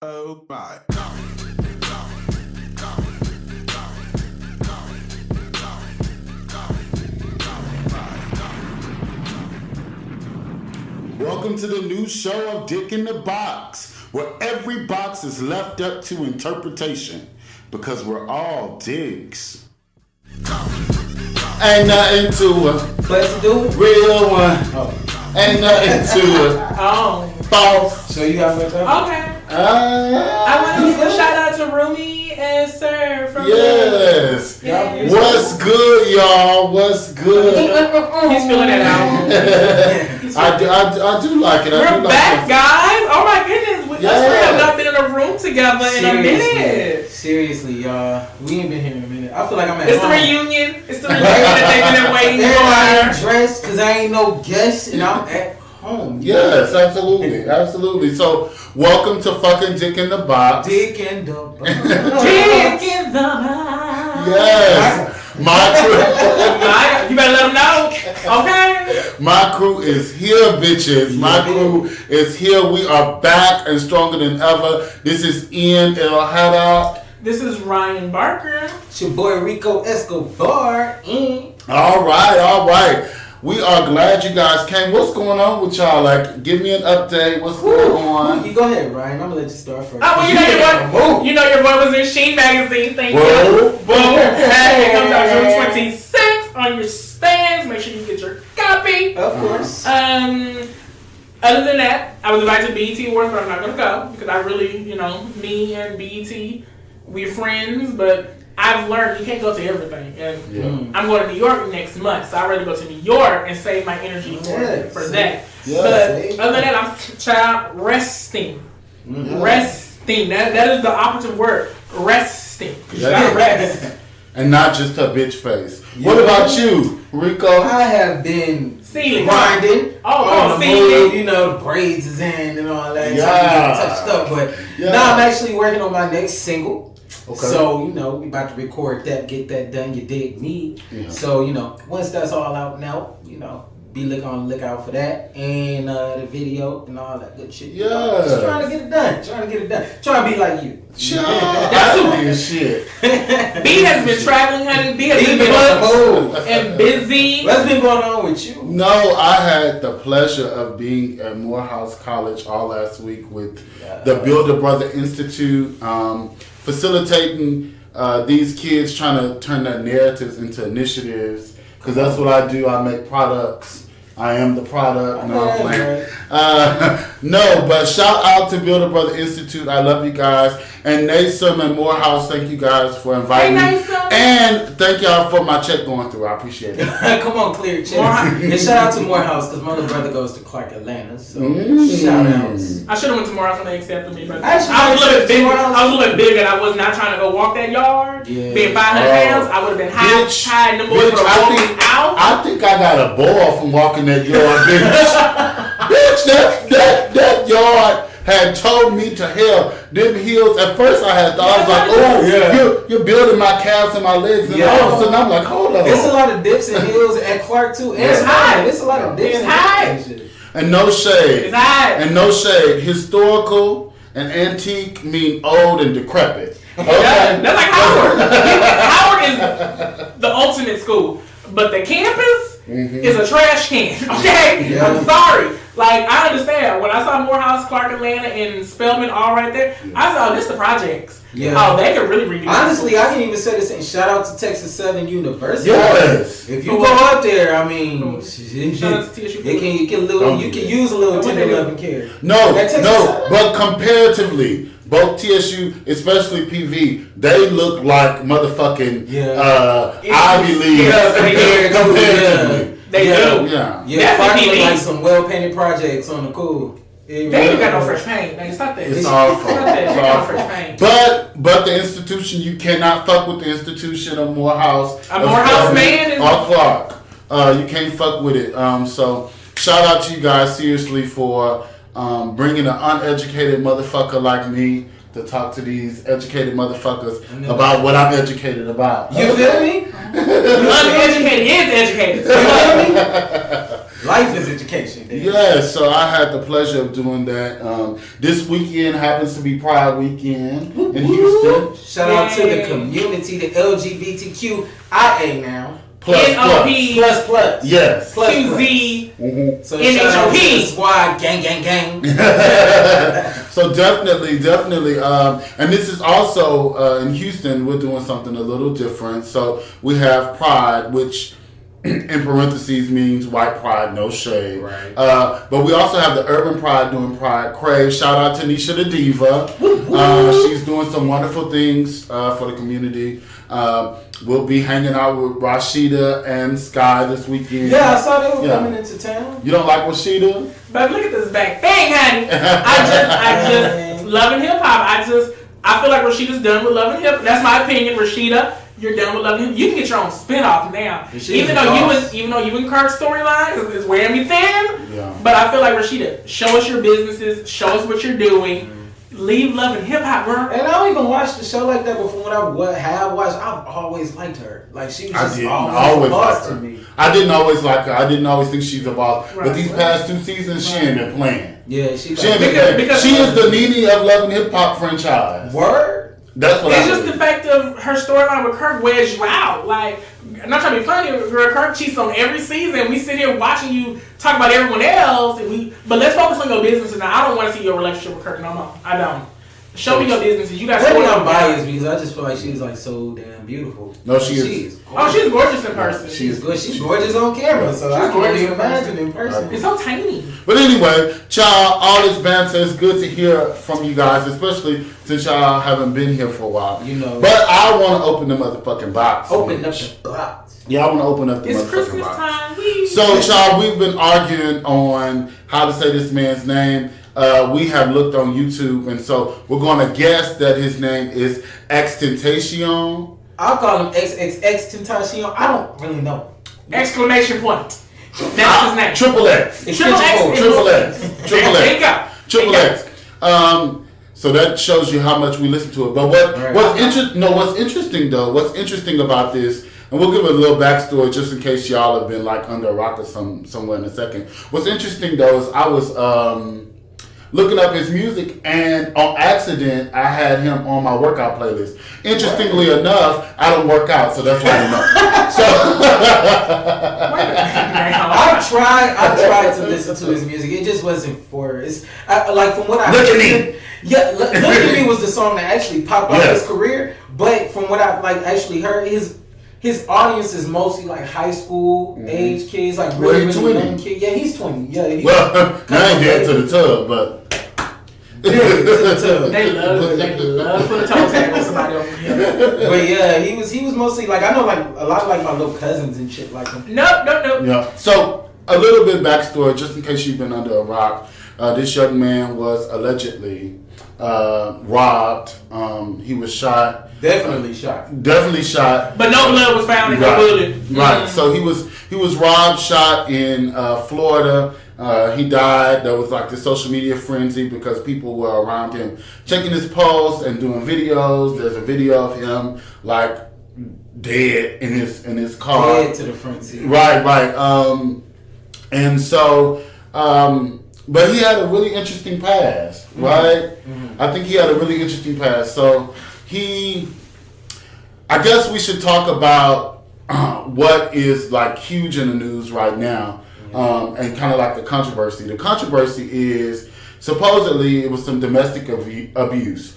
Oh my. Welcome to the new show of Dick in the Box, where every box is left up to interpretation, because we're all dicks. Ain't nothing to it. Let's do it. Real one. Oh. Ain't nothing to it. Oh. Boss. So you got more time? Okay. I want to give a shout out to Rumi and Sir from Yes. Yes. What's good, y'all? What's good? He's feeling that album. I do like it. We're back, guys. Oh my goodness. Us three have not been in a room together in a minute. Seriously, y'all. We ain't been here in a minute. I feel like I'm at It's home. the reunion. It's the reunion that they've been waiting I ain't for. dressed because I ain't no guest and I'm at home. Yes, absolutely. Absolutely. So, welcome to fucking Dick in the Box. Dick in the box. Dick in the box. Yes. My crew. You better let them know. Okay. My crew is here, bitches. My crew is here. We are back and stronger than ever. This is Ian El Haddad. This is Ryan Barker. It's your boy Rico Escobar. All right. We are glad you guys came. What's going on with y'all? Like, give me an update. What's going on? You go ahead, Ryan. I'm gonna let you start first. Oh, well, you know your boy was in Sheen Magazine. Thank you. Boom. Hey, it comes out June 26th on your stands. Make sure you get your copy. Of course. Other than that, I was invited to BET Awards, but I'm not gonna go because I really, me and BET, we're friends, but I've learned you can't go to everything. And I'm going to New York next month, so I'd rather go to New York and save my energy for that. Yes. But other than that, I'm resting. Resting. That is the operative word. Resting. You gotta rest. And not just her bitch face. What about you, Rico? I have been grinding on the move, the braids is in and all that, trying to get it touched up. But now I'm actually working on my next single. Okay. So, we about to record that, get that done, you dig me. Yeah. So, once that's all out now, be on the lookout for that. And the video and all that good shit. Yeah. Just trying to get it done. Trying to be like you. That's shit. B has been traveling, honey. B has been booked and busy. What's been going on with you? No, I had the pleasure of being at Morehouse College all last week with the Builder Brother Institute, facilitating these kids trying to turn their narratives into initiatives. Because that's what I do. I make products. I am the product. No, I'm playing. No, but shout out to Builder Brother Institute. I love you guys. And Nason and Morehouse, thank you guys for inviting me. And thank y'all for my check going through. I appreciate it. Come on, clear check. And shout out to Morehouse because my little brother goes to Clark, Atlanta. So shout outs. I should have went to Morehouse when they accepted me. But I was a little bit big and I was not trying to go walk that yard. Yeah. Being 500 pounds, I would have been high and the boys would have walked me out. I think I got a ball from walking that yard, bitch. Bitch, that yard had told me to hell. Them heels, at first I had thought, I was like, you're building my calves and my legs. And all of a sudden I'm like, hold on. There's a lot of dips and heels at Clark too. And it's high. There's a lot of dips and shit. And no shade. It's high. And no shade. Historical and antique mean old and decrepit. Okay? Yeah, that's like Howard. Howard is the ultimate school. But the campus is a trash can. Okay? Yeah. I'm sorry. Like, I understand. When I saw Morehouse, Clark, Atlanta, and Spelman all right there, I saw this the projects. Yeah. Oh, they could really redo. Honestly, I can even say this and shout out to Texas Southern University. Yes. If you go up there, I mean, you can use a little tender loving care. No, but comparatively, both TSU, especially PV, they look like motherfucking Ivy League comparatively. They do. Yeah. Clark look like some well-painted projects on the cool. They ain't got no fresh paint. Man, stop that. It's awful. It's awful. Fresh paint. But the institution, you cannot fuck with the institution of Morehouse. A Morehouse man? Or Clark. You can't fuck with it. So shout out to you guys seriously for bringing an uneducated motherfucker like me to talk to these educated motherfuckers about what I'm educated about. You feel me? Uneducated is educated. You feel me? Life is education. Yeah, so I had the pleasure of doing that. This weekend happens to be Pride Weekend in Houston. Shout out to the community, the LGBTQIA now. Plus. Yes. Plus. QZ. Mm-hmm. So shout out to the squad, gang. So definitely. And this is also in Houston, we're doing something a little different. So we have Pride, which in parentheses means white pride, no shade. Right. But we also have the Urban Pride doing Pride Crave. Shout out to Nisha the Diva. She's doing some wonderful things for the community. We'll be hanging out with Rashida and Sky this weekend. Yeah, I saw they were coming into town. You don't like Rashida? But look at this back thing, honey. I just Love and Hip Hop. I feel like Rashida's done with Love and Hip Hop. That's my opinion, Rashida. You're done with Love and Hip Hop. You can get your own spinoff now. Even though you and Kurt's storyline is wearing me thin. Yeah. But I feel like Rashida, show us your businesses, show us what you're doing. Leave Love and Hip Hop, bro. And I don't even watch the show like that, but from what I have watched, I've always liked her. Like, she was just always a boss to me. I didn't always like her. I didn't always think she's a boss. Right, but these past 2 seasons, she ain't been playing. Yeah, she ain't been playing. Because she is the Nene of Love and Hip Hop franchise. Word? That's what it's just the fact of her storyline with Kirk wears you out. Like, I'm not trying to be funny, Kirk cheats on every season. We sit here watching you talk about everyone else, but let's focus on your businesses now. I don't want to see your relationship with Kirk no more. I don't. Show me your businesses. You guys. Maybe I'm biased because I just feel like she's like so damn beautiful. No, she is. Oh, she's gorgeous in person. She's good. She's gorgeous on camera, so I can't even imagine in person. It's so tiny. But anyway, y'all, all this banter is good to hear from you guys, especially since y'all haven't been here for a while. You know. But I want to open the motherfucking box. Open up the box. Yeah, I want to open up the it's motherfucking Christmas box. Time. So, y'all, we've been arguing on how to say this man's name. We have looked on YouTube, and so we're going to guess that his name is XXXTENTACION. I'll call him XXXTENTACIon. I don't really know. Exclamation point. That's his name. Triple X. Triple X. So that shows you how much we listen to it. But what's interesting about this, and we'll give a little backstory just in case y'all have been like under a rock or somewhere in a second. What's interesting though is I was looking up his music, and on accident, I had him on my workout playlist. Interestingly enough, I don't work out, so that's why I know. So I tried to listen to his music. It just wasn't for it. Like from what I Look at Me. Yeah, Look at Me was the song that actually popped off his career. But from what I've actually heard, his audience is mostly like high school age kids, like really young kids. Yeah, he's 20. Yeah, I ain't dead to the tub, but they love put a toe tag on somebody over here. But yeah, he was mostly like, I know like a lot of like my little cousins and shit like him. Nope. Yeah. So a little bit backstory, just in case you've been under a rock. This young man was allegedly robbed. He was shot. Definitely shot. But no blood was found in the bullet. Right. So he was robbed, shot in Florida. He died. There was like this social media frenzy because people were around him checking his pulse and doing videos. There's a video of him like dead in his car. Dead to the front seat. Right. And so, but he had a really interesting past, right? Mm-hmm. I think he had a really interesting past. So I guess we should talk about what is like huge in the news right now. And kind of like the controversy. The controversy is supposedly it was some domestic abuse.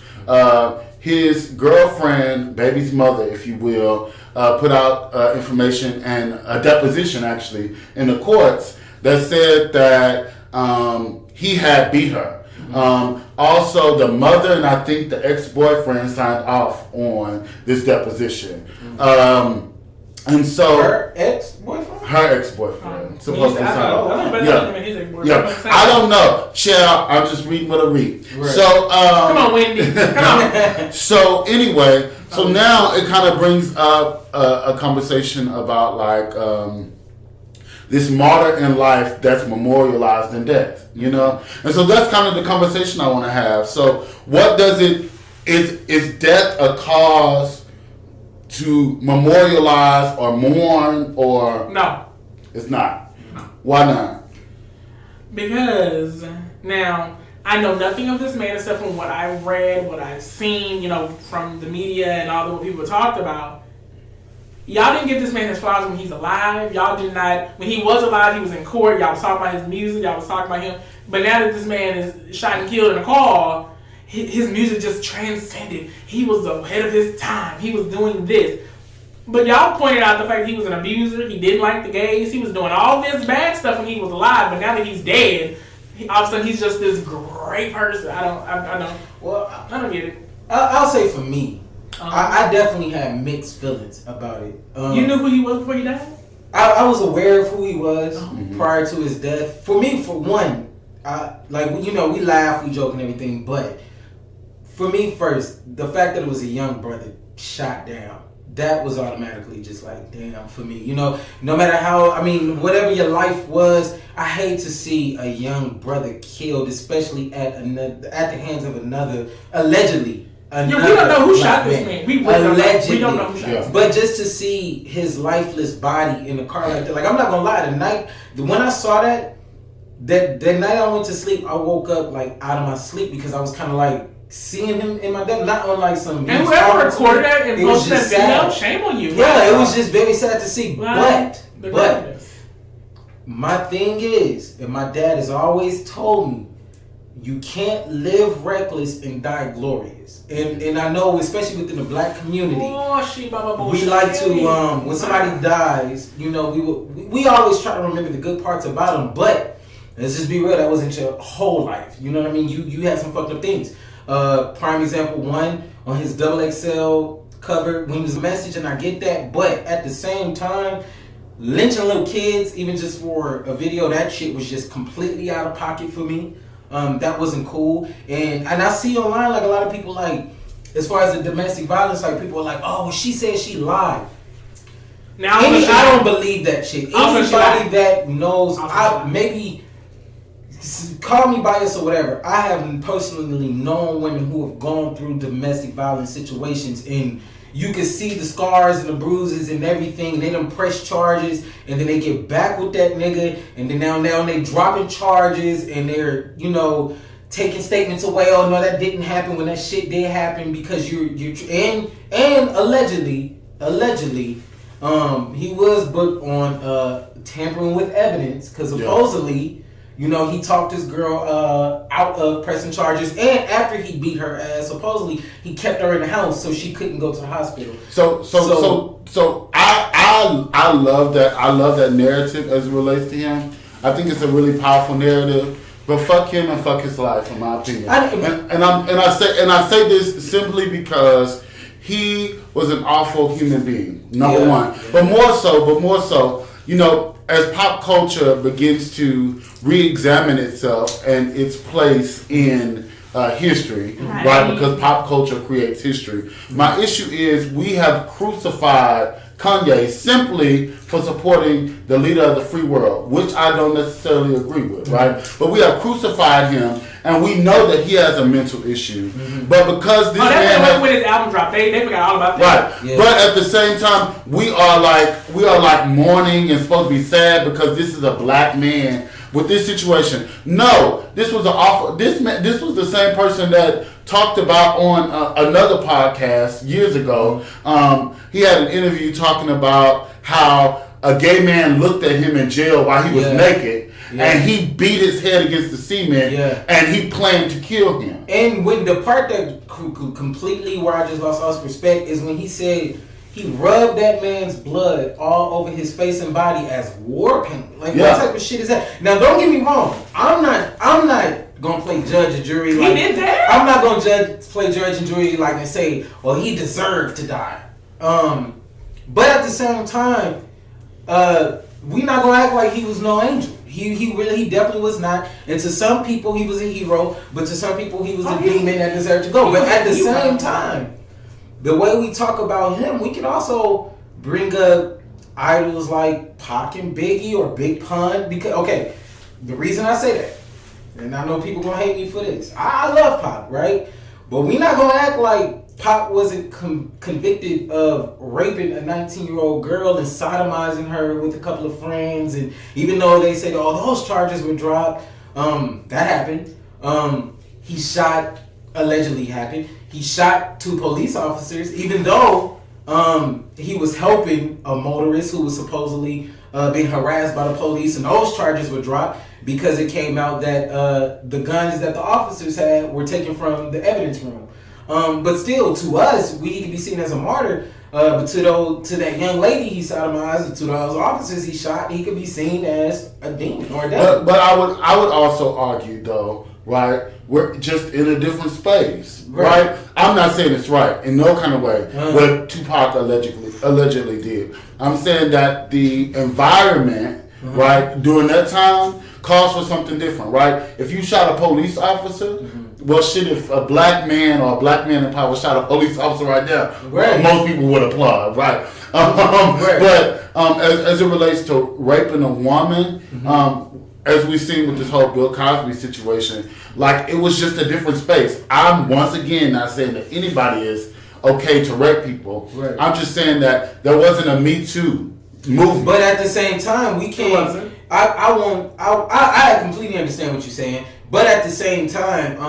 His girlfriend, baby's mother, if you will, put out information and a deposition actually in the courts that said that he had beat her. Also, the mother and I think the ex-boyfriend signed off on this deposition. And so her ex-boyfriend supposed to sign off. Yeah. I don't know. Child, I'm just reading what I read. Right. So come on, Wendy. Come on. So anyway, so now it kind of brings up a conversation about like this martyr in life that's memorialized in death, you know? And so that's kind of the conversation I want to have. So what does it is death a cause to memorialize or mourn or no? It's not. No. Why not? Because now I know nothing of this man except from what I've read, what I've seen, from the media and all the what people talked about. Y'all didn't give this man his flowers when he's alive. Y'all did not. When he was alive, he was in court. Y'all was talking about his music. Y'all was talking about him. But now that this man is shot and killed in a car, his music just transcended. He was ahead of his time. He was doing this. But y'all pointed out the fact that he was an abuser. He didn't like the gays. He was doing all this bad stuff when he was alive. But now that he's dead, all of a sudden he's just this great person. I don't. Well, I don't get it. I'll say for me, I definitely had mixed feelings about it. You knew who he was before he died? I was aware of who he was prior to his death. For me, for one, we laugh, we joke and everything, but for me first, the fact that it was a young brother shot down, that was automatically just like, damn, for me. No matter how, whatever your life was, I hate to see a young brother killed, especially at the hands of another, allegedly. We don't know who shot this man. We don't know who shot this man. But just to see his lifeless body in the car like that, I'm not gonna lie, when I saw that night I went to sleep, I woke up like out of my sleep because I was kind of like seeing him in my death, not on like some. And whoever recorded that and posted that video, shame on you. Yeah, it was just very sad to see. But my thing is, and my dad has always told me, you can't live reckless and die glorious. And I know, especially within the black community, we like to, when somebody dies, we always try to remember the good parts about them. But let's just be real, that wasn't your whole life. You know what I mean? You had some fucked up things. Prime example one, on his XXL cover, when he was a message, and I get that. But at the same time, lynching little kids, even just for a video, that shit was just completely out of pocket for me. That wasn't cool. And I see online, like, a lot of people, like, as far as the domestic violence, like, people are like, oh, well, she said she lied. Now, I don't believe that shit. Anybody that knows, maybe call me biased or whatever, I have personally known women who have gone through domestic violence situations, and you can see the scars and the bruises and everything. They done press charges, and then they get back with that nigga, and then now they dropping charges, and they're taking statements away. Oh no, that didn't happen when that shit did happen because you're and allegedly, he was booked on tampering with evidence because supposedly. He talked this girl out of pressing charges, and after he beat her ass, supposedly he kept her in the house so she couldn't go to the hospital. So I love that. I love that narrative as it relates to him. I think it's a really powerful narrative. But fuck him and fuck his life, in my opinion. I say this simply because he was an awful human being. Number one, but more so, as pop culture begins to re-examine itself and its place in history, right? Because pop culture creates history. My issue is we have crucified Kanye simply for supporting the leader of the free world, which I don't necessarily agree with, right? But we have crucified him, and we know that he has a mental issue. But because this man when his album dropped, they forgot all about that. Right. Yeah. But at the same time, we are like mourning and supposed to be sad because this is a black man with this situation. No, this was This was the same person that talked about on another podcast years ago. He had an interview talking about how a gay man looked at him in jail while he was naked, and he beat his head against the cement, and he planned to kill him. And when the part that completely where I just lost all respect is when he said he rubbed that man's blood all over his face and body as war paint. Like, what type of shit is that? Now, don't get me wrong. I'm not gonna play judge and jury. Like, he did that? I'm not gonna play judge and jury like and say, well, he deserved to die. But at the same time, we not gonna act like he was no angel. He definitely was not. And to some people, he was a hero. But to some people, he was a demon that deserved to go. But at the same time, the way we talk about him, we can also bring up idols like Pac and Biggie or Big Pun. Because, the reason I say that, and I know people gonna hate me for this, I love Pac, right? But we not gonna act like Pop wasn't convicted of raping a 19-year-old girl and sodomizing her with a couple of friends. And even though they said all those charges were dropped, that happened. He shot, allegedly happened. He shot 2 police officers, even though he was helping a motorist who was supposedly being harassed by the police, and those charges were dropped because it came out that the guns that the officers had were taken from the evidence room. But still, to us, he could be seen as a martyr. But to that young lady he sodomized, and to those officers he shot, he could be seen as a demon or a devil. But I would also argue though, right? We're just in a different space, right? I'm not saying it's right in no kind of way what Tupac allegedly did. I'm saying that the environment, right, during that time calls for something different, right? If you shot a police officer, well, shit, if a black man or a black man in power shot a police officer right there, most people would applaud, right? But as it relates to raping a woman, as we've seen with this whole Bill Cosby situation, like, it was just a different space. I'm once again not saying that anybody is okay to rape people. I'm just saying that there wasn't a Me Too movement. But at the same time, we can't. I completely understand what you're saying, but at the same time,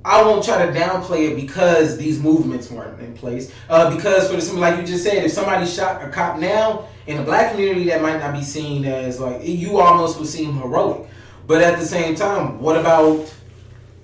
I won't try to downplay it because these movements weren't in place. Because for the simple, like you just said, if somebody shot a cop now in the black community, that might not be seen as like, you almost would seem heroic. But at the same time, what about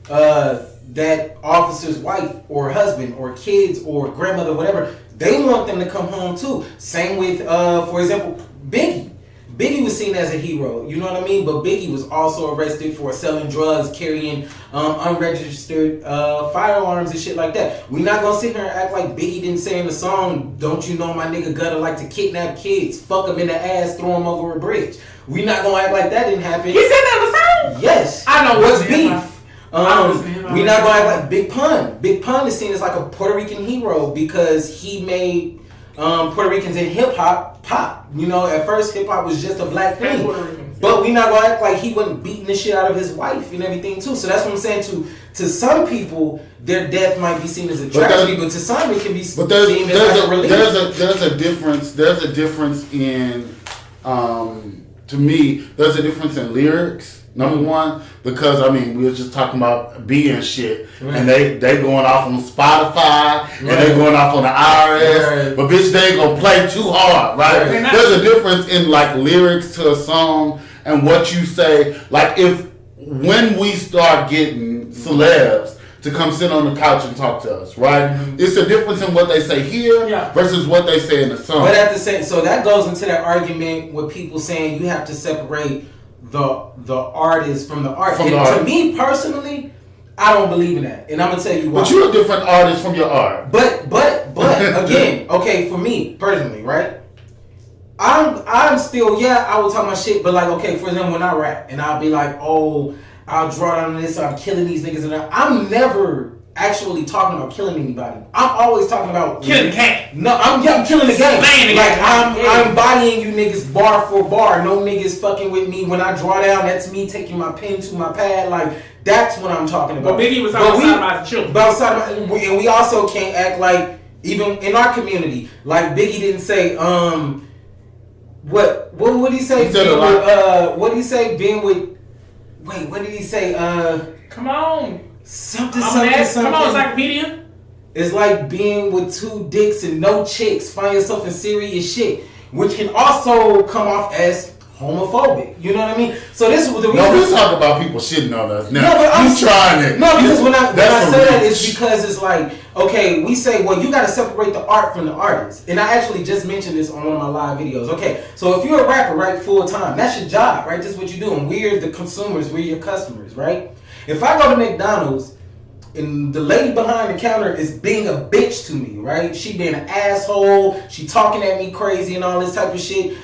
that officer's wife or husband or kids or grandmother, whatever? They want them to come home too. Same with, for example, Biggie. Biggie was seen as a hero, you know what I mean? But Biggie was also arrested for selling drugs, carrying unregistered firearms and shit like that. We not gonna sit here and act like Biggie didn't say in the song, "Don't you know my nigga Gutter like to kidnap kids, fuck them in the ass, throw them over a bridge." We not gonna act like that didn't happen. He said that in the song? Yes. I know what's beef. We not gonna act like Big Pun. Big Pun is seen as like a Puerto Rican hero because he made Puerto Ricans in hip hop pop. You know, at first hip hop was just a black thing. But we not gonna act like he wasn't beating the shit out of his wife and everything too. So that's what I'm saying. To some people, their death might be seen as a tragedy, but to some it can be seen as like a relief. There's a difference. There's a difference in to me. There's a difference in lyrics. Number one, because I mean we were just talking about B and shit, and they going off on Spotify and they going off on the IRS, but bitch they ain't gonna play too hard, right? There's a difference in like lyrics to a song and what you say. Like when we start getting celebs to come sit on the couch and talk to us, right? It's a difference in what they say here versus what they say in the song. But at the same, so that goes into that argument with people saying you have to separate the artist from the art. To me personally, I don't believe in that, and I'm gonna tell you why. But you're a different artist from your art. But again, okay, for me personally, right? I'm still I will talk my shit, but like okay, for example, when I rap and I'll be like, oh, I'll draw down on this, I'm killing these niggas, and I'm never actually talking about killing anybody. I'm always talking about killing the cat. No, I'm killing the game. Like I'm bodying you niggas bar for bar. No niggas fucking with me. When I draw down, that's me taking my pen to my pad. Like that's what I'm talking about. But Biggie was talking about the children. And we also can't act like even in our community, like Biggie didn't say what would he say? What did he say? Being with what did he say? Come on. Something. Come on, encyclopedia. It's like being with 2 dicks and no chicks. Find yourself in serious shit, which can also come off as homophobic. You know what I mean? So this is the reason. No, we talk about people shitting on us. Now, I'm trying it. No, because when I say that, it's because it's like, okay, we say, well, you got to separate the art from the artist. And I actually just mentioned this on one of my live videos. Okay, so if you're a rapper, right, full time, that's your job, right? That's what you're doing. We're the consumers. We're your customers, right? If I go to McDonald's and the lady behind the counter is being a bitch to me, right? She being an asshole. She talking at me crazy and all this type of shit.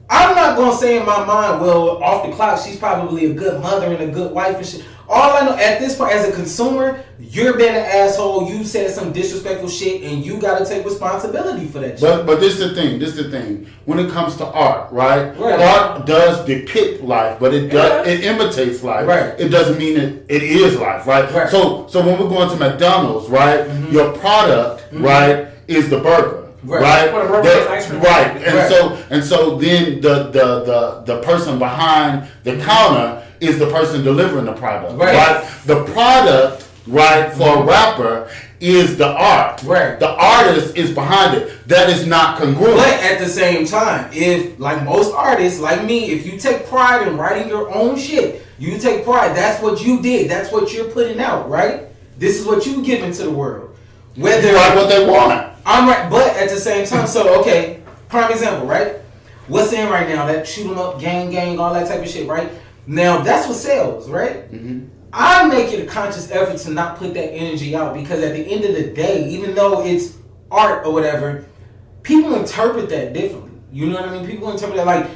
I'm not going to say in my mind, well, off the clock, she's probably a good mother and a good wife and shit. All I know at this point, as a consumer, you're being an asshole. You said some disrespectful shit, and you got to take responsibility for that shit. But this is the thing. When it comes to art, right? Art does depict life, but it imitates life. Right. It doesn't mean it is life, right? So when we're going to McDonald's, right? Mm-hmm. Your product, right, is the burger. Right, and so then the person behind the counter is the person delivering the product. Right? The product, right, for a rapper is the art. Right. The artist is behind it. That is not congruent. But at the same time, if like most artists, like me, if you take pride in writing your own shit, you take pride. That's what you did. That's what you're putting out. Right. This is what you give into the world. Whether like what they want. I'm right, but at the same time, so okay, prime example, right? What's in right now? That shoot 'em up, gang, all that type of shit, right? Now that's what sells, right? Mm-hmm. I make it a conscious effort to not put that energy out because at the end of the day, even though it's art or whatever, people interpret that differently. You know what I mean? People interpret that like,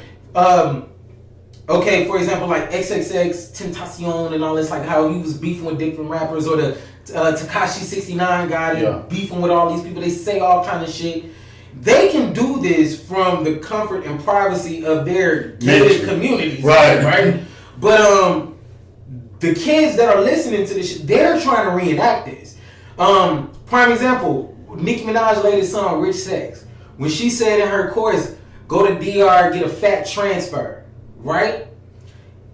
okay, for example, like XXXTENTACION and all this, like how he was beefing with different rappers, or the Tekashi 69 guy beefing with all these people. They say all kind of shit. They can do this from the comfort and privacy of their gated communities, right? But the kids that are listening to this shit, they're trying to reenact this. Prime example, Nicki Minaj's latest song, Rich Sex. When she said in her chorus, go to DR, get a fat transfer, right?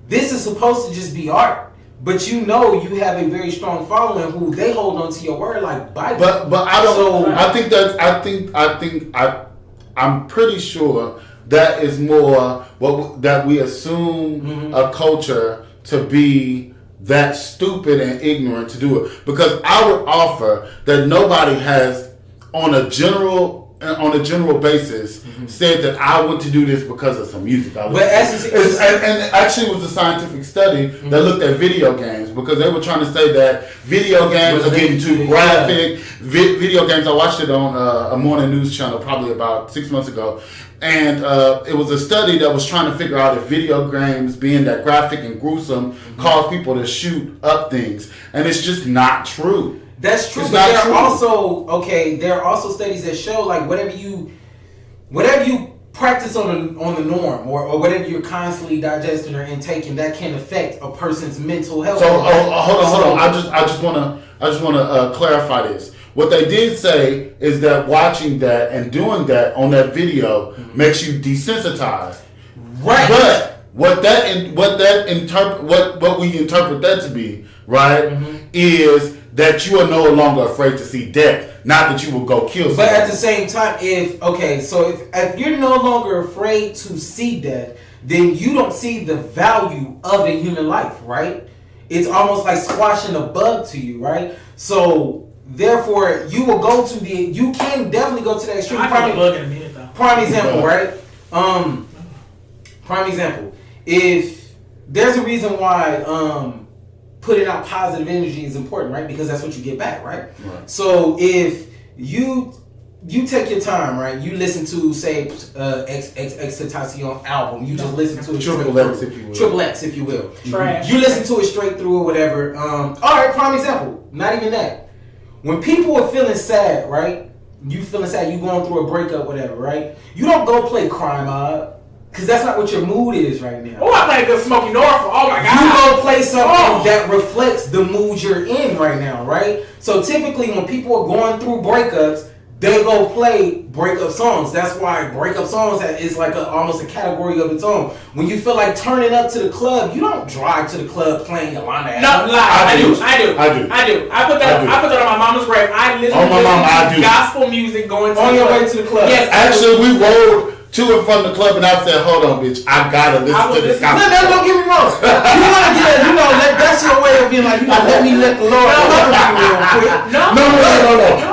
This is supposed to just be art. But you know you have a very strong following who they hold on to your word like Bible. But I don't. So, I'm pretty sure that is more that we assume a culture to be that stupid and ignorant to do it. Because I would offer that nobody has on a general basis said that I want to do this because of some music. And actually it was a scientific study that looked at video games because they were trying to say that video games are getting too graphic. Video games, I watched it on a morning news channel probably about 6 months ago. And it was a study that was trying to figure out if video games being that graphic and gruesome cause people to shoot up things. And it's just not true. That's true, but there are also studies that show like whatever you practice on the norm or whatever you're constantly digesting or intaking, that can affect a person's mental health. So hold on. I just want to clarify this. What they did say is that watching that and doing that on that video makes you desensitized. Right. But what we interpret that to be, right, is that you are no longer afraid to see death, not that you will go kill somebody. But at the same time, if you're no longer afraid to see death, then you don't see the value of a human life, right? It's almost like squashing a bug to you, right? So therefore, you can definitely go to that extreme. Prime example, right? Prime example. If there's a reason why putting out positive energy is important, right? Because that's what you get back, right? So if you take your time, right? You listen to, say, XXXTENTACION album. You just listen to it Triple X, if you will. Trash. You listen to it straight through or whatever. All right, prime example. Not even that. When people are feeling sad, right? You feeling sad, you going through a breakup, whatever, right? You don't go play Crime Mob. Because that's not what your mood is right now. Oh, I play good Smokey North. Oh my God. You go play something that reflects the mood you're in right now, right? So typically when people are going through breakups, they go play breakup songs. That's why breakup songs is like almost a category of its own. When you feel like turning up to the club, you don't drive to the club playing Yolanda Adams. No, I do. I put that on my mama's grave. I literally listen to gospel music going to on your way to the club. Yes, actually we rode to and from the club, and I said, "Hold on, bitch, I gotta listen to this." No, don't get me wrong. You want to get, that's your way of being like, let the Lord cover me real quick. No.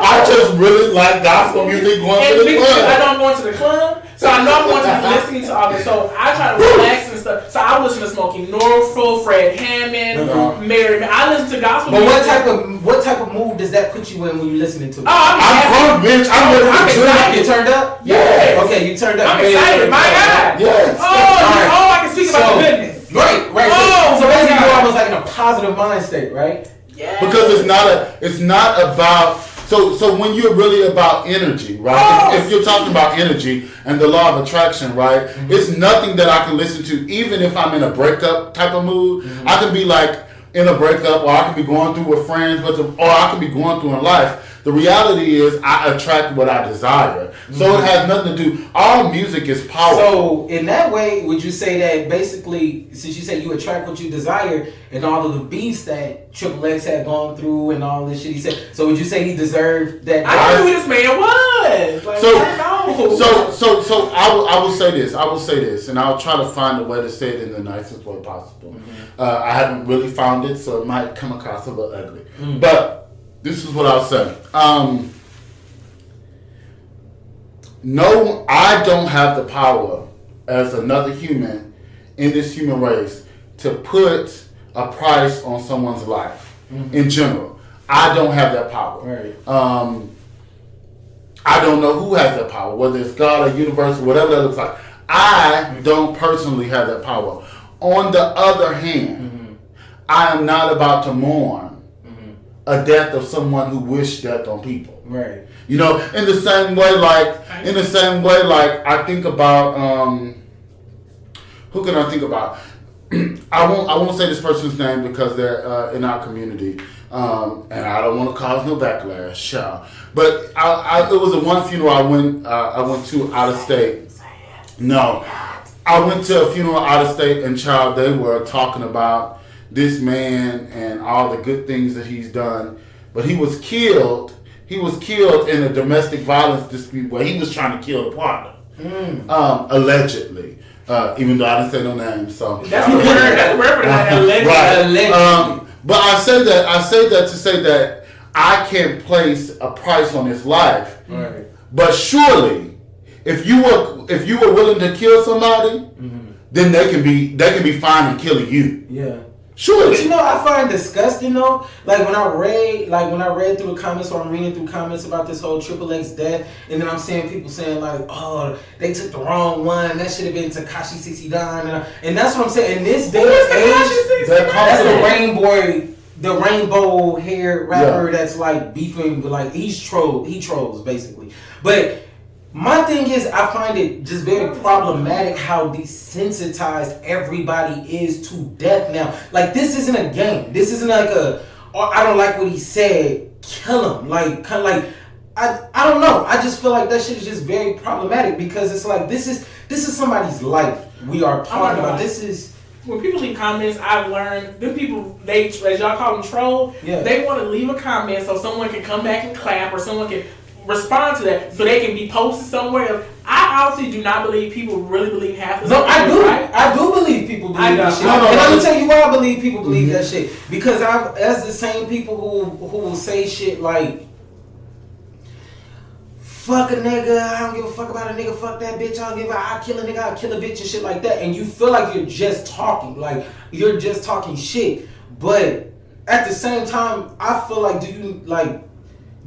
I just really like gospel music going to the club. I don't go to the club, so I know I'm going to be listening to all this. So I try to relax and stuff. So I listen to Smokey Norfolk, Fred Hammond, Mary. I listen to gospel music. But what type of mood does that put you in when you listening to it? I'm bitch. I'm excited. You turned up? Yeah. Okay, you turned up. I'm excited. My God. Yes. I can speak about the goodness. Right. Right. So basically, you're almost like in a positive mind state, right? Yeah. Because it's not about. So when you're really about energy, right? If you're talking about energy and the law of attraction, right? Mm-hmm. It's nothing that I can listen to, even if I'm in a breakup type of mood. Mm-hmm. I can be like in a breakup, or I can be going through with friends, or I can be going through in life. The reality is I attract what I desire. So it has nothing to do. All music is powerful. So in that way, would you say that basically, since you say you attract what you desire, and all of the beats that XXX had gone through and all this shit he said, so would you say he deserved that? I knew who this man was. Like, so I will say this. I will say this, and I'll try to find a way to say it in the nicest way possible. Mm-hmm. I haven't really found it, so it might come across a little ugly. Mm-hmm. But this is what I'll say. No, I don't have the power as another human in this human race to put a price on someone's life in general. I don't have that power. Right. I don't know who has that power, whether it's God or universe, whatever that looks like. I don't personally have that power. On the other hand, I am not about to mourn a death of someone who wished death on people. Right. You know, in the same way, like I think about who can I think about? I won't say this person's name because they're in our community, and I don't want to cause no backlash, but it was the one funeral I went to out of state. No, I went to a funeral out of state, and they were talking about this man and all the good things that he's done, but he was killed. He was killed in a domestic violence dispute where he was trying to kill the partner, allegedly. Even though I didn't say no names, so that's the word. That's the word for that. Allegedly. Right. Allegedly. But I say that to say that I can't place a price on his life. Right. But surely, if you were willing to kill somebody, then they can be fine in killing you. Yeah. Sure. But I find disgusting though. Like when I read through the comments, or I'm reading through comments about this whole XXX death, and then I'm seeing people saying like, "Oh, they took the wrong one. That should have been Tekashi 69." And that's what I'm saying. In this day and age, that's the rainbow hair rapper that's like beefing, like he trolls basically. But my thing is, I find it just very problematic how desensitized everybody is to death now. Like, this isn't a game. This isn't like I don't like what he said, kill him. Like, kind of like, I don't know. I just feel like that shit is just very problematic because it's like, this is somebody's life we are talking about. This is... When people leave comments, I've learned, them people, they, as y'all call them troll, they want to leave a comment so someone can come back and clap or someone can respond to that so they can be posted somewhere else. I honestly do not believe people really believe half of No, I do. Right? I do believe people believe that shit. And I'm gonna tell you why I believe people believe that shit. Because as the same people who will say shit like, fuck a nigga, I don't give a fuck about a nigga, fuck that bitch, I'll kill a nigga, I'll kill a bitch and shit like that. And you feel like you're just talking, shit. But at the same time, I feel like, do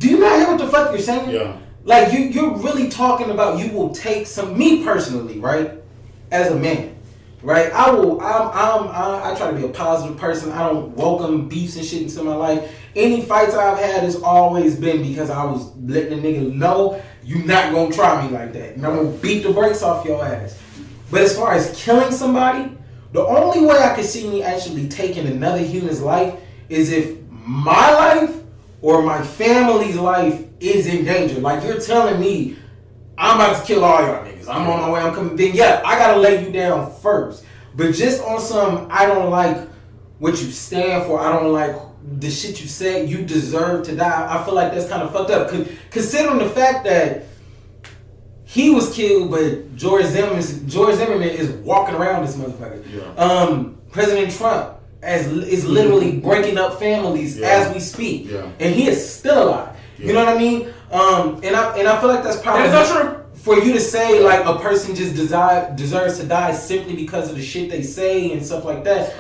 you not hear what the fuck you're saying? Yeah. Like, you're really talking about you will take me personally, right? As a man, right? I try to be a positive person. I don't welcome beefs and shit into my life. Any fights I've had has always been because I was letting a nigga know you not gonna try me like that. And I'm gonna beat the brakes off your ass. But as far as killing somebody, the only way I could see me actually taking another human's life is if my life or my family's life is in danger. Like, you're telling me I'm about to kill all y'all niggas. I'm on my way, I'm coming. Then I gotta lay you down first. But just on some, I don't like what you stand for. I don't like the shit you said. You deserve to die. I feel like that's kind of fucked up. Considering the fact that he was killed, but George Zimmerman is walking around this motherfucker. Yeah. President Trump is literally breaking up families as we speak, and he is still alive. You know what I mean? And I feel like that's probably that's not true. For you to say like a person just deserves to die simply because of the shit they say and stuff like that.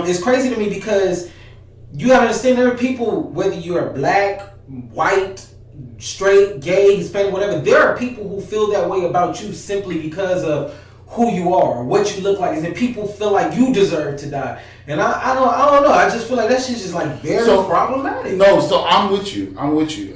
It's crazy to me because you gotta understand there are people, whether you are black, white, straight, gay, Hispanic, whatever. There are people who feel that way about you simply because of who you are, what you look like, and then people feel like you deserve to die. And I don't know. I just feel like that shit's just like very problematic. No, so I'm with you,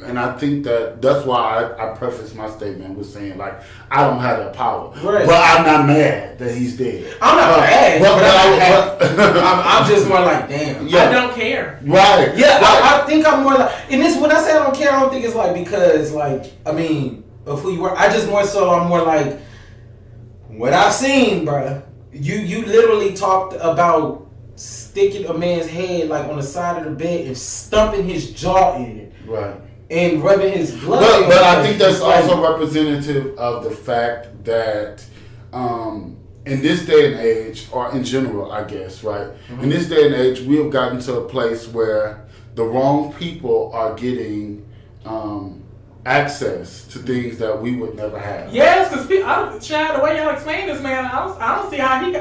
and I think that's why I preface my statement with saying like I don't have that power, right. But I'm not mad that he's dead. I'm not mad, but I'm just more like damn. Yeah. I don't care. Right. Yeah, right. I think I'm more like, and this when I say I don't care, I don't think it's like because like I mean of who you are. I just I'm more like what I've seen, bruh. You literally talked about sticking a man's head like on the side of the bed and stumping his jaw in, right, and rubbing his blood. But I think that's also representative of the fact that in this day and age, or in general, I guess, right, in this day and age, we have gotten to a place where the wrong people are getting access to things that we would never have. Yes, because Chad, the way y'all explain this, man, I don't see how he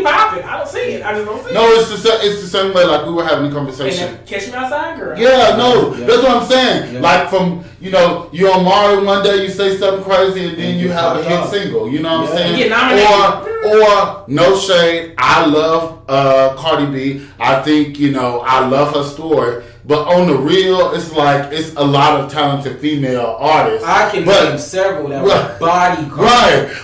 popping. I don't see it. I just don't see it. No, it's the same way like we were having a conversation. And catch me outside, girl. Yeah, no, that's what I'm saying. Yeah. Like from you're on Mourn one day, you say something crazy, and then you have a hit single. You know what I'm saying? Or no shade. I love Cardi B. I think I love her story. But on the real, it's like it's a lot of talented female artists. I can name several that were body girls.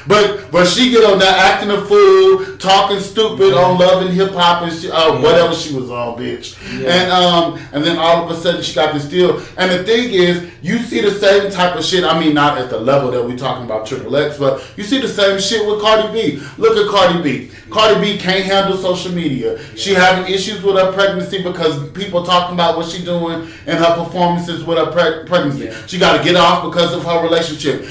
Right, but she get on there acting a fool, talking stupid on Love and Hip Hop and whatever she was on, bitch. Yeah. And then all of a sudden she got this deal. And the thing is, you see the same type of shit. I mean, not at the level that we're talking about XXX, but you see the same shit with Cardi B. Look at Cardi B. Cardi B can't handle social media. Yeah. She having issues with her pregnancy because people talking about what she doing and her performances with her pregnancy. Yeah. She got to get off because of her relationship.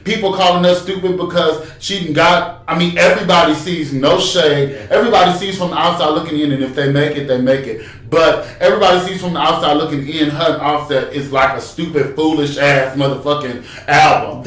People calling her stupid because she got. I mean, everybody sees, no shade. Yeah. Everybody sees from the outside looking in, and if they make it, they make it. But everybody sees from the outside looking in, her and Offset is like a stupid, foolish ass motherfucking album.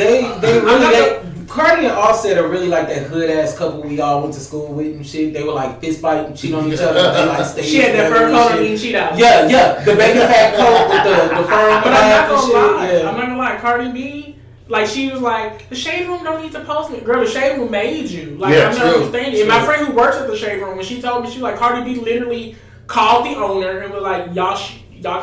Cardi and Offset are really like that hood ass couple we all went to school with and shit. They were like fist fighting, cheat on each other. They like stay. She had that fur coat and cheat out. Yeah, the baby fat coat with the fur. But I'm not gonna lie. Yeah. I'm not gonna lie. Cardi B, like she was like, the Shade Room don't need to post me. Girl, the Shade Room made you. Like I'm not understanding. And my friend who works at the Shade Room, when she told me, she was like, Cardi B literally called the owner and was like, y'all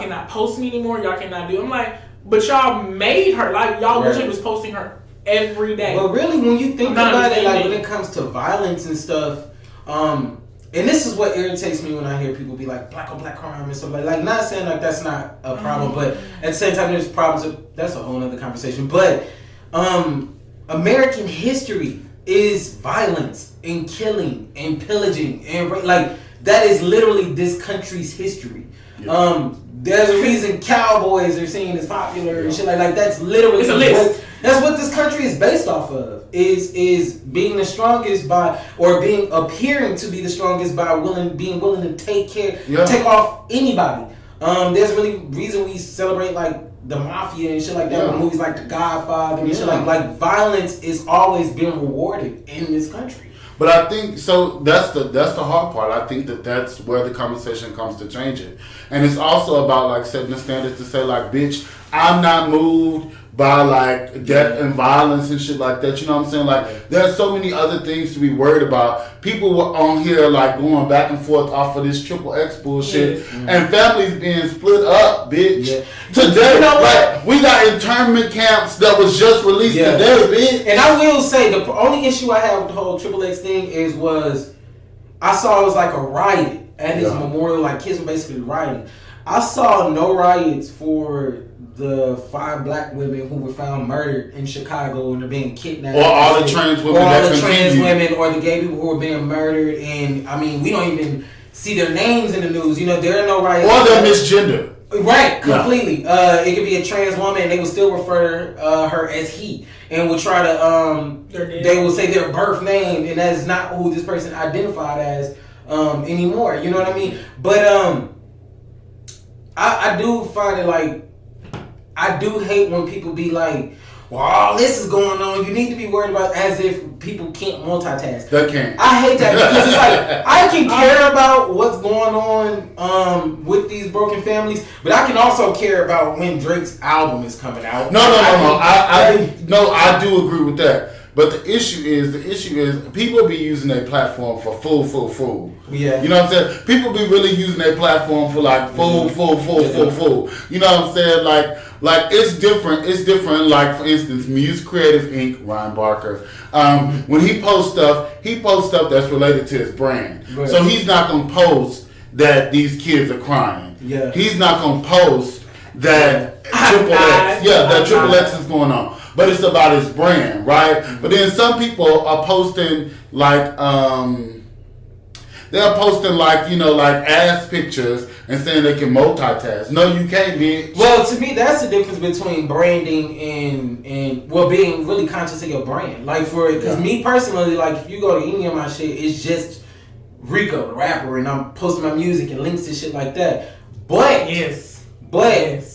cannot post me anymore. Y'all cannot do. I'm like, but y'all made her. Like y'all literally was posting her every day. But really, when you think about it, like when it comes to violence and stuff, and this is what irritates me when I hear people be like black on black crime and stuff like not saying like that's not a problem, but at the same time there's problems. That's a whole other conversation. But American history is violence and killing and pillaging and like that is literally this country's history. Yeah. There's a reason cowboys are seen as popular and shit like that's literally that's what this country is based off of. Is being the strongest by or appearing to be the strongest by being willing to take off anybody. There's really reason we celebrate like the mafia and shit like that with movies like The Godfather and shit like violence is always being rewarded in this country. But I think so. That's the hard part. I think that's where the conversation comes to change it, and it's also about like setting the standards to say like, bitch, I'm not moved by like death and violence and shit like that. You know what I'm saying? Like there's so many other things to be worried about. People were on here like going back and forth off of this XXX bullshit and families being split up, bitch. Yeah. Today, like we got internment camps that was just released today, bitch. And I will say the only issue I have with the whole XXX thing was I saw it was like a riot at his memorial. Like kids were basically rioting. I saw no riots for the 5 black women who were found murdered in Chicago and they're being kidnapped. Or all the trans women. Or all the trans women or the gay people who were being murdered. And I mean, we don't even see their names in the news. You know, there are no riots. Or they're misgendered. Right, completely. It could be a trans woman and they would still refer her as he. And would try to, they will say their birth name and that is not who this person identified as anymore. You know what I mean? But I do find it like, I do hate when people be like, well, all this is going on. You need to be worried about as if people can't multitask. They can't. I hate that because it's like, I can care about what's going on with these broken families, but I can also care about when Drake's album is coming out. No. I do agree with that. But the issue is people be using their platform for fool. Yeah. You know what I'm saying? People be really using their platform for like fool. You know what I'm saying? Like it's different. It's different. Like for instance, Muse Creative Inc. Ryan Barker. When he posts stuff that's related to his brand. Right. So he's not gonna post that these kids are crying. Yeah. He's not gonna post that Triple X is going on. But it's about his brand, right? Mm-hmm. But then some people are posting like they're posting like ass pictures and saying they can multitask. No, you can't, bitch. Well, to me, that's the difference between branding and being really conscious of your brand. Like because me personally, like if you go to any of my shit, it's just Rico, the rapper, and I'm posting my music and links and shit like that. But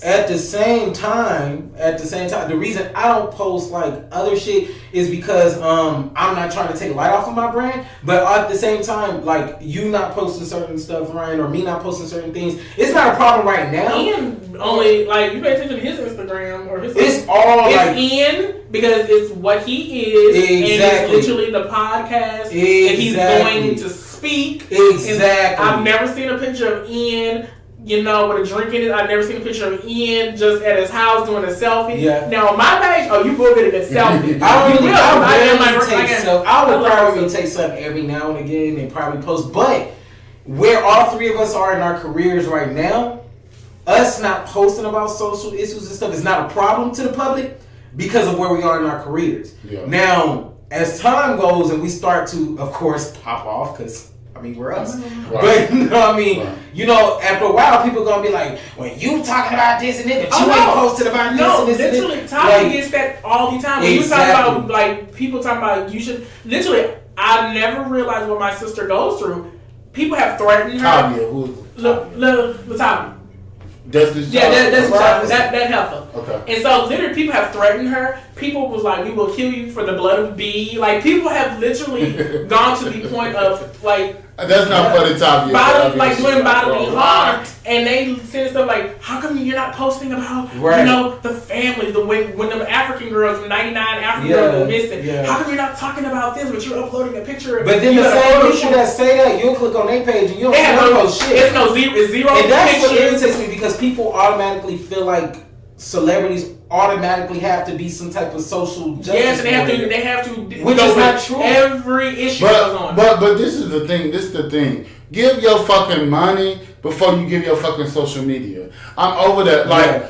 at the same time, the reason I don't post like other shit is because I'm not trying to take light off of my brand. But at the same time, like you not posting certain stuff, Ryan, or me not posting certain things, it's not a problem right now. Ian only like you pay attention to his Instagram or his. It's all it's like Ian because it's what he is, exactly. And it's literally the podcast, exactly. And he's going to speak. Exactly. I've never seen a picture of Ian. With a drink in it. I've never seen a picture of Ian just at his house doing a selfie. Yeah. Now on my page, you will get a good selfie. I would probably take something every now and again and probably post. But where all three of us are in our careers right now, us not posting about social issues and stuff is not a problem to the public because of where we are in our careers. Yeah. Now, as time goes and we start to, of course, pop off because we're us. Right. But, after a while, people going to be like, well, you talking about this and this, but you ain't posted about this and this and this. Literally, Tommy gets that all the time. When you talk about, people talking about you should, literally, I never realized what my sister goes through. People have threatened her. Tommy, who is Tommy? That's his job. That's his job. That helper. Okay. And so literally people have threatened her. People was like, we will kill you for the blood of B. Like people have literally gone to the point of like that's not funny, Tommy. Doing bodily harm. And they said stuff like, how come you're not posting about the families, when the African girls, 99 African girls were missing. Yeah. How come you're not talking about this, but you're uploading a picture? But then the same people that say that, you'll click on their page and you don't post shit. It's zero. And that's what irritates me because people automatically feel like celebrities automatically have to be some type of social justice. Yes, they have to. Which is not true. Every issue goes on. But this is the thing. Give your fucking money before you give your fucking social media. I'm over that.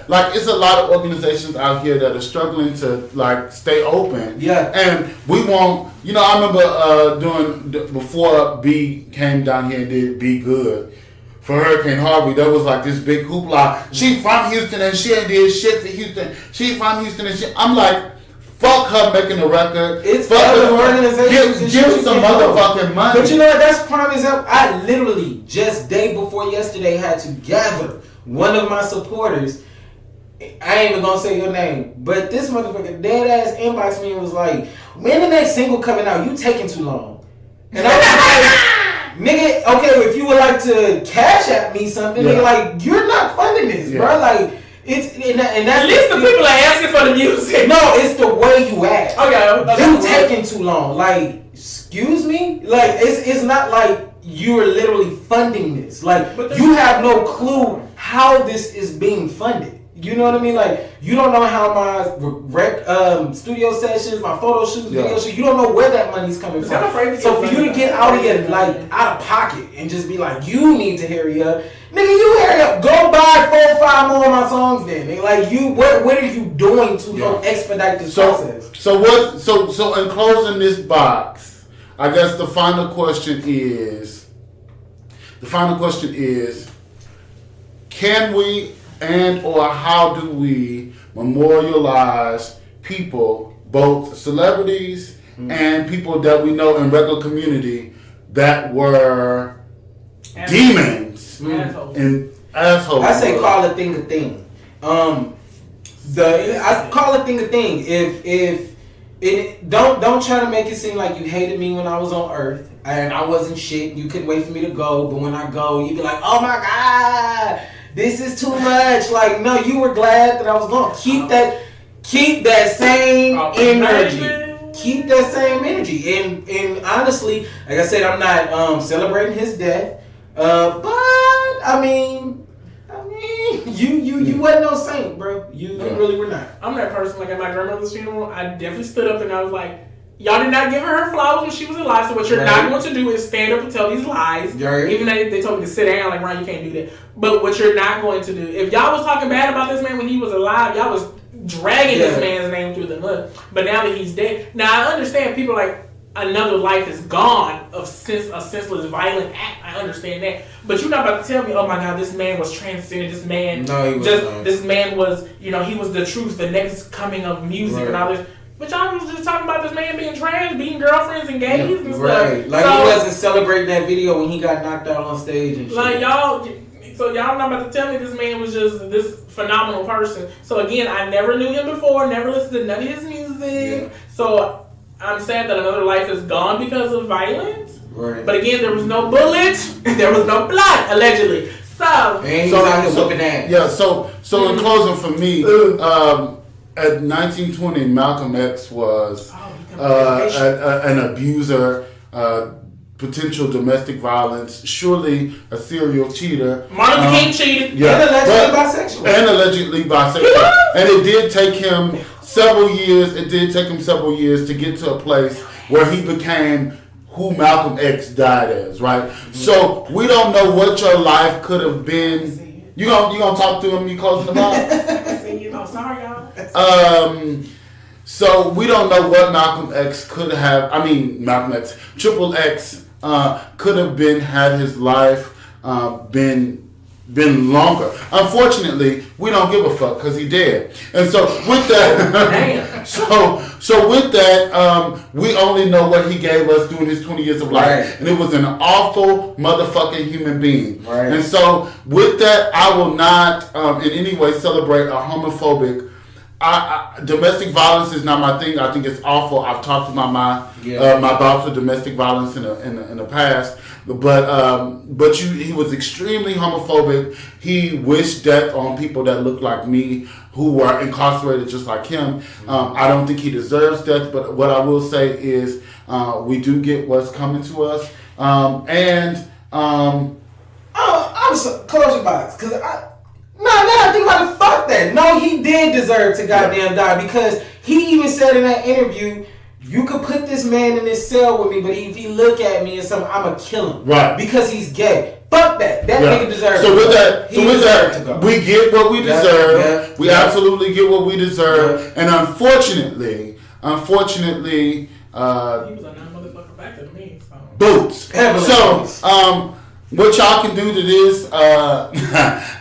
Like it's a lot of organizations out here that are struggling to stay open. Yeah. And we won't. I remember before B came down here and did Be Good. For Hurricane Harvey, there was this big hoopla. She from Houston and she ain't did shit for Houston. She from Houston and shit. I'm like, fuck her making a record. It's other organizations. Give some motherfucking money. But you know what? That's prime example. I literally just day before yesterday had to gather one of my supporters. I ain't even gonna say your name, but this motherfucker dead ass inboxed me and was like, "When the next single coming out? You taking too long." And I was like, nigga, okay, if you would like to cash at me something, nigga, you're not funding this, bro. It's and that's at least the people are asking for the music. No, it's the way you act. Okay. You taking too long. Excuse me? It's not like you're literally funding this. You have no clue how this is being funded. You know what I mean? You don't know how my studio sessions, my photo shoots, video shoots, you don't know where that money's coming from. So for you to get out of here, out of pocket and just be like, you need to hurry up. Nigga, you hurry up. Go buy 4 or 5 more of my songs then. What are you doing to help expedite this process? So in closing this box, I guess the final question is, can we or how do we memorialize people, both celebrities and people that we know in regular community that were demons and assholes? I say call a thing a thing. I call a thing a thing. If don't try to make it seem like you hated me when I was on Earth and I wasn't shit. You couldn't wait for me to go, but when I go, you'd be like, oh my God. This is too much. You were glad that I was gone. Keep that same energy. keep that same energy. And honestly, like I said, I'm not celebrating his death. But I mean, you wasn't no saint, bro. You really were not. I'm that person. Like at my grandmother's funeral, I definitely stood up and I was like, y'all did not give her flowers when she was alive. So what you're not going to do is stand up and tell these lies. Right. Even though they told me to sit down, like, Ron, you can't do that. But what you're not going to do, if y'all was talking bad about this man when he was alive, y'all was dragging this man's name through the mud. But now that he's dead, now I understand people like another life is gone of a senseless, violent act. I understand that. But you're not about to tell me, oh my God, this man was transcended. This man, this man was, he was the truth, the next coming of music and all this. But y'all was just talking about this man being trans, beating girlfriends and gays and stuff. Right. Like he wasn't celebrating that video when he got knocked out on stage and shit. Like y'all not about to tell me this man was just this phenomenal person. So again, I never knew him before, never listened to none of his music. Yeah. So I'm sad that another life is gone because of violence. Right. But again, there was no bullet, there was no blood, allegedly. So he was out here whooping ass. Yeah, so in closing for me, at 1920, Malcolm X was an abuser, potential domestic violence, surely a serial cheater. Martin Luther King cheated. Yeah, and allegedly bisexual. And it did take him several years. It did take him several years to get to a place where he became who Malcolm X died as, right? Mm-hmm. So we don't know what your life could have been. You gonna talk to him? You closing the mouth? I'm sorry, y'all. So we don't know what Malcolm X could have. I mean, Malcolm X, Triple X could have been had his life been longer. Unfortunately, we don't give a fuck because he dead. And so with that, so with that, we only know what he gave us during his 20 years of life, and it was an awful motherfucking human being. Right. And so with that, I will not in any way celebrate a homophobic. Domestic violence is not my thing. I think it's awful. I've talked about my bouts with domestic violence in the past, but he was extremely homophobic. He wished death on people that looked like me who were incarcerated just like him. I don't think he deserves death, but what I will say is we do get what's coming to us. I'm so close your box because now I think about it, fuck that. No, he did deserve to goddamn die because he even said in that interview, you could put this man in this cell with me, but if he look at me and something, I'ma kill him. Right. Because he's gay. Fuck that. That nigga deserves to go. So with that, we get what we deserve. We absolutely get what we deserve. And unfortunately, he was a non-motherfucker back to me. Boots. So, what y'all can do to this, I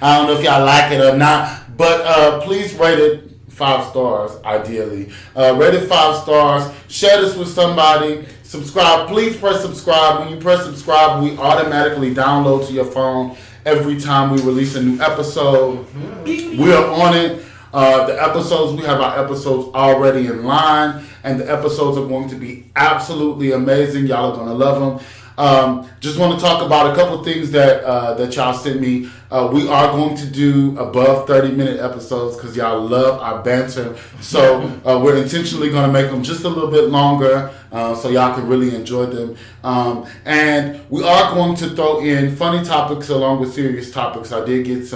don't know if y'all like it or not, but please rate it 5 stars, ideally. Rate it 5 stars. Share this with somebody. Subscribe. Please press subscribe. When you press subscribe, we automatically download to your phone every time we release a new episode. We are on it. We have our episodes already in line, and the episodes are going to be absolutely amazing. Y'all are going to love them. Just want to talk about a couple things that y'all sent me. We are going to do above 30-minute episodes because y'all love our banter. So we're intentionally going to make them just a little bit longer so y'all can really enjoy them. And we are going to throw in funny topics along with serious topics. I did get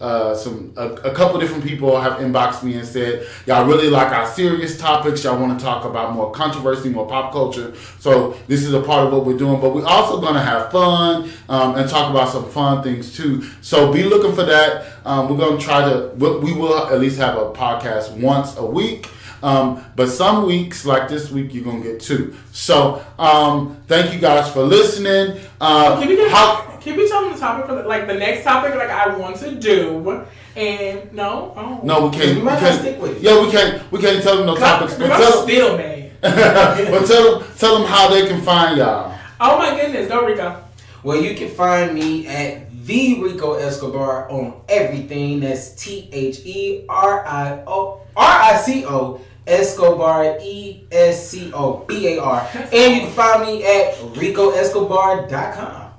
a couple different people have inboxed me and said y'all really like our serious topics. Y'all want to talk about more controversy, more pop culture. So this is a part of what we're doing. But we're also going to have fun and talk about some fun things too. So be looking for that. We're going to we will at least have a podcast once a week. But some weeks, like this week, you're going to get 2. So thank you guys for listening. Can we tell them the topic for the next topic I want to do? And no, we can't. We can't stick with it. Yeah, we can't tell them no topics. But I'm still mad. But tell them how they can find y'all. Oh my goodness, go Rico. Well, you can find me at the Rico Escobar on everything. That's TheRico Escobar ESCOBAR. And you can find me at RicoEscobar.com.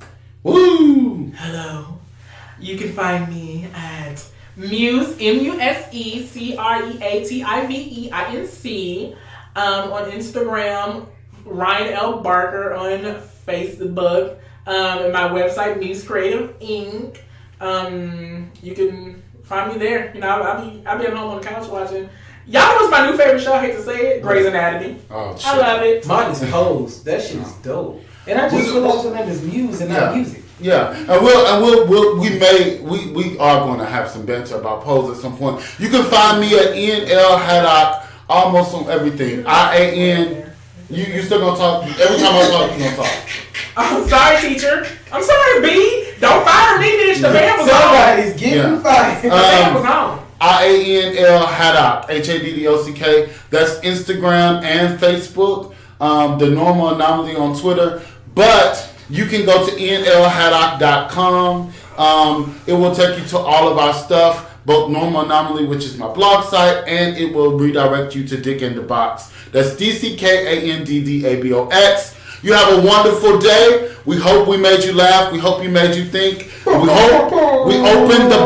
Woo! Hello. You can find me at Muse MUSECREATIVEINC On Instagram, Ryan L. Barker on Facebook. And my website, Muse Creative Inc. You can find me there. You know, I'll be at home on the couch watching. Y'all know what's my new favorite show? I hate to say it, Grey's Anatomy. Oh, shit. I love it. Mine is Pose. That shit is dope. And I just realized your name is Muse and not music. Yeah, and we are going to have some banter about Pose at some point. You can find me at NL Haddock almost on everything. IAN. You still gonna talk? Every time I talk, you gonna talk. I'm sorry, teacher. I'm sorry, B. Don't fire me, bitch. The fan was on. Somebody's getting fired. The fan was on. IANL Haddock, HADDOCK. That's Instagram and Facebook. The Normal Anomaly on Twitter. But you can go to nlhaddock.com. It will take you to all of our stuff, both Normal Anomaly, which is my blog site, and it will redirect you to Dick and DaBOX. That's DCKANDDABOX. You have a wonderful day. We hope we made you laugh. We hope you made you think. We hope we opened the